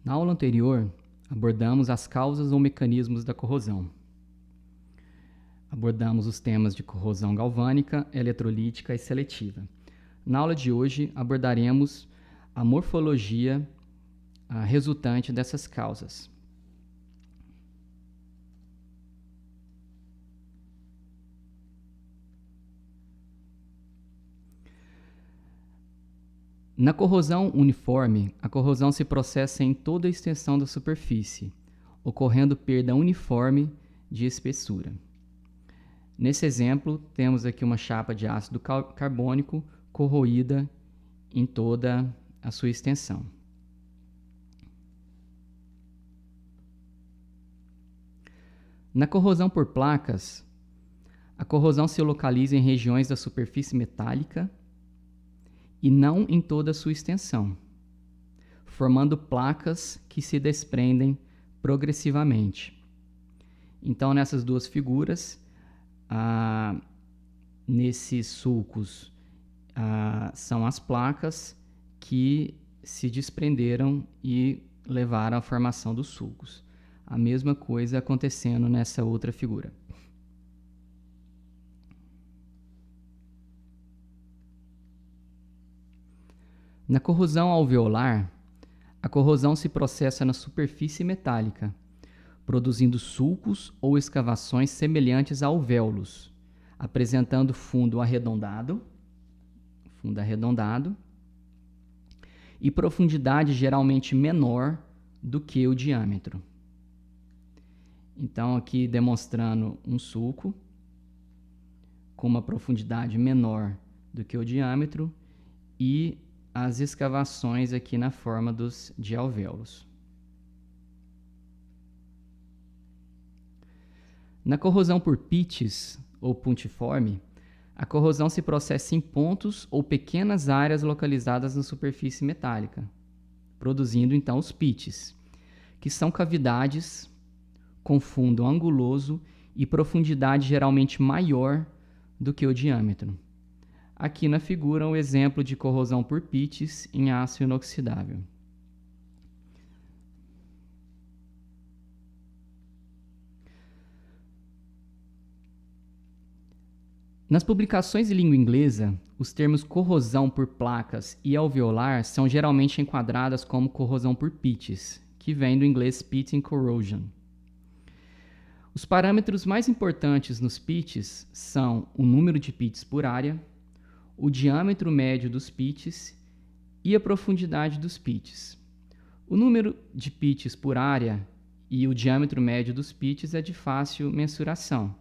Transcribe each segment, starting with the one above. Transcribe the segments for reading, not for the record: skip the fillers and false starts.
Na aula anterior, abordamos as causas ou mecanismos da corrosão. Abordamos os temas de corrosão galvânica, eletrolítica e seletiva. Na aula de hoje, abordaremos a morfologia resultante dessas causas. Na corrosão uniforme, a corrosão se processa em toda a extensão da superfície, ocorrendo perda uniforme de espessura. Nesse exemplo, temos aqui uma chapa de ácido carbônico corroída em toda a sua extensão. Na corrosão por placas, a corrosão se localiza em regiões da superfície metálica e não em toda a sua extensão, formando placas que se desprendem progressivamente. Então, nessas duas figuras, nesses sulcos, são as placas que se desprenderam e levaram à formação dos sulcos. A mesma coisa acontecendo nessa outra figura. Na corrosão alveolar, a corrosão se processa na superfície metálica, produzindo sulcos ou escavações semelhantes a alvéolos, apresentando fundo arredondado e profundidade geralmente menor do que o diâmetro. Então, aqui demonstrando um sulco com uma profundidade menor do que o diâmetro e as escavações aqui na forma de alvéolos. Na corrosão por pitches ou pontiforme, a corrosão se processa em pontos ou pequenas áreas localizadas na superfície metálica, produzindo então os pitches, que são cavidades com fundo anguloso e profundidade geralmente maior do que o diâmetro. Aqui na figura, um exemplo de corrosão por pitches em aço inoxidável. Nas publicações de língua inglesa, os termos corrosão por placas e alveolar são geralmente enquadradas como corrosão por pitches, que vem do inglês pitting corrosion. Os parâmetros mais importantes nos pitches são o número de pitches por área, o diâmetro médio dos pitches e a profundidade dos pitches. O número de pitches por área e o diâmetro médio dos pitches é de fácil mensuração.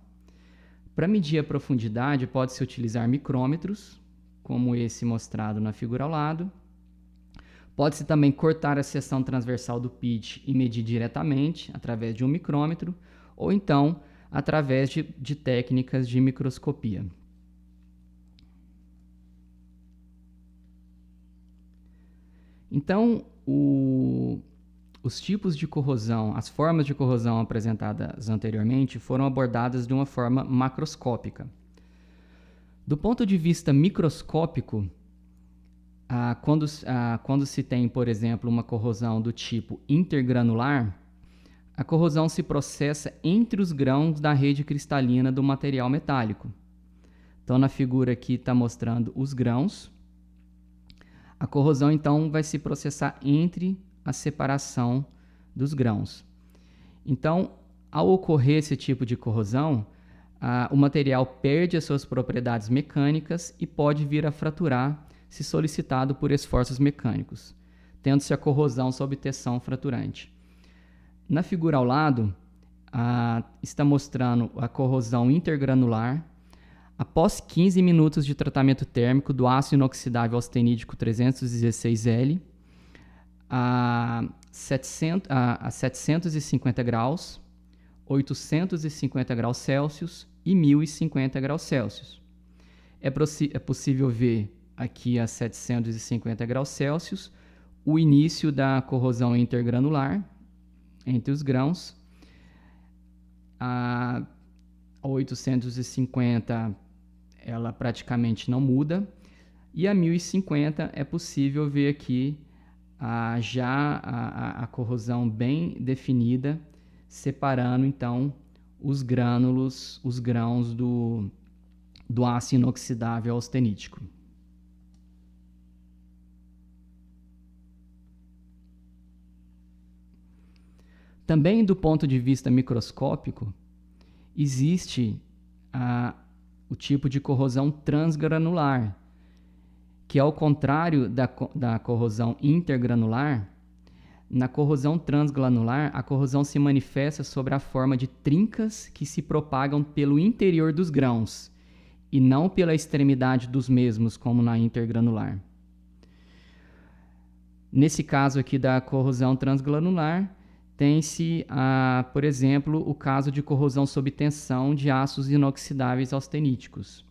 Para medir a profundidade, pode-se utilizar micrômetros, como esse mostrado na figura ao lado. Pode-se também cortar a seção transversal do pitch e medir diretamente, através de um micrômetro, ou então através de técnicas de microscopia. Então, os tipos de corrosão, as formas de corrosão apresentadas anteriormente foram abordadas de uma forma macroscópica. Do ponto de vista microscópico, quando se tem, por exemplo, uma corrosão do tipo intergranular, a corrosão se processa entre os grãos da rede cristalina do material metálico. Então, na figura aqui está mostrando os grãos. A corrosão, então, vai se processar entre a separação dos grãos. Então, ao ocorrer esse tipo de corrosão, o material perde as suas propriedades mecânicas e pode vir a fraturar se solicitado por esforços mecânicos, tendo-se a corrosão sob tensão fraturante. Na figura ao lado, está mostrando a corrosão intergranular. Após 15 minutos de tratamento térmico do aço inoxidável austenídico 316L a 750 graus, 850 graus Celsius e 1050 graus Celsius. É possível ver aqui a 750 graus Celsius o início da corrosão intergranular entre os grãos. A 850 ela praticamente não muda, e a 1050 é possível ver aqui já a corrosão bem definida, separando então os grãos do aço inoxidável austenítico. Também do ponto de vista microscópico, existe o tipo de corrosão transgranular, que ao contrário da corrosão intergranular, na corrosão transgranular, a corrosão se manifesta sob a forma de trincas que se propagam pelo interior dos grãos e não pela extremidade dos mesmos, como na intergranular. Nesse caso aqui da corrosão transgranular, tem-se, por exemplo, o caso de corrosão sob tensão de aços inoxidáveis austeníticos.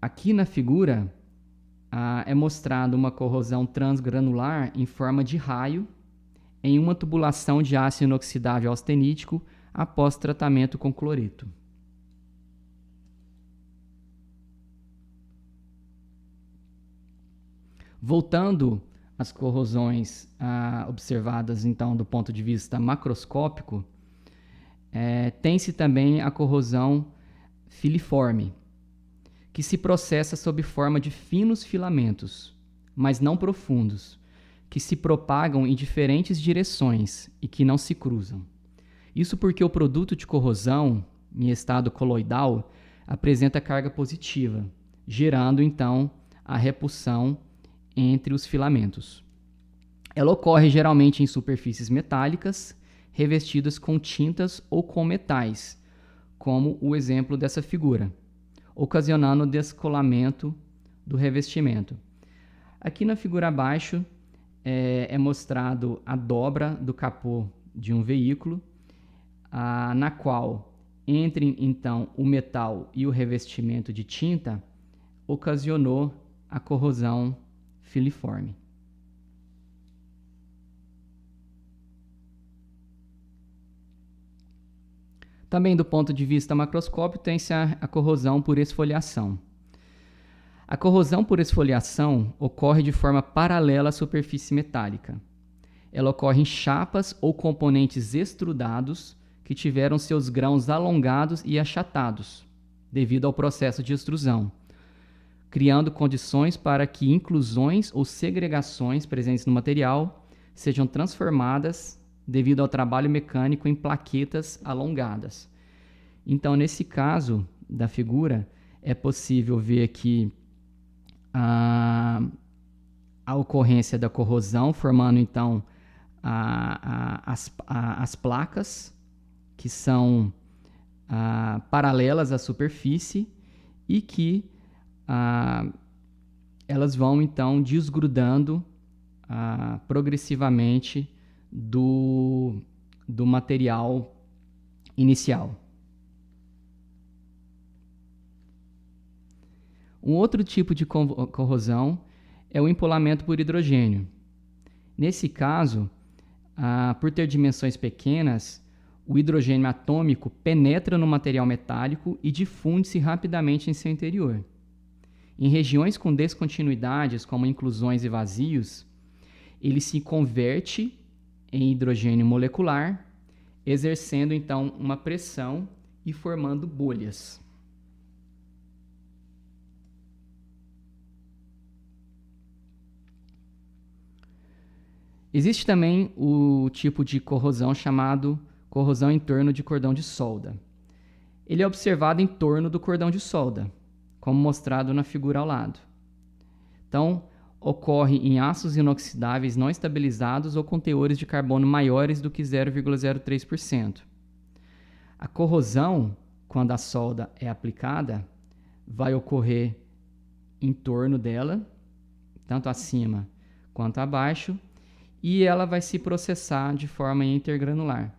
Aqui na figura é mostrada uma corrosão transgranular em forma de raio em uma tubulação de aço inoxidável austenítico após tratamento com cloreto. Voltando às corrosões observadas, então, do ponto de vista macroscópico, tem-se também a corrosão filiforme, que se processa sob forma de finos filamentos, mas não profundos, que se propagam em diferentes direções e que não se cruzam. Isso porque o produto de corrosão, em estado coloidal, apresenta carga positiva, gerando, então, a repulsão entre os filamentos. Ela ocorre geralmente em superfícies metálicas, revestidas com tintas ou com metais, como o exemplo dessa figura, ocasionando o descolamento do revestimento. Aqui na figura abaixo é mostrado a dobra do capô de um veículo, na qual, entre então o metal e o revestimento de tinta, ocasionou a corrosão filiforme. Também do ponto de vista macroscópico, tem-se a corrosão por esfoliação. A corrosão por esfoliação ocorre de forma paralela à superfície metálica. Ela ocorre em chapas ou componentes extrudados que tiveram seus grãos alongados e achatados, devido ao processo de extrusão, criando condições para que inclusões ou segregações presentes no material sejam transformadas devido ao trabalho mecânico em plaquetas alongadas. Então, nesse caso da figura, é possível ver aqui a ocorrência da corrosão, formando então as placas que são paralelas à superfície e que elas vão então desgrudando progressivamente do material inicial. Um outro tipo de corrosão é o empalamento por hidrogênio. Nesse caso, por ter dimensões pequenas, o hidrogênio atômico penetra no material metálico e difunde-se rapidamente em seu interior. Em regiões com descontinuidades, como inclusões e vazios, ele se converte em hidrogênio molecular, exercendo então uma pressão e formando bolhas. Existe também o tipo de corrosão chamado corrosão em torno de cordão de solda. Ele é observado em torno do cordão de solda, como mostrado na figura ao lado. Então, ocorre em aços inoxidáveis não estabilizados ou com teores de carbono maiores do que 0,03%. A corrosão, quando a solda é aplicada, vai ocorrer em torno dela, tanto acima quanto abaixo, e ela vai se processar de forma intergranular.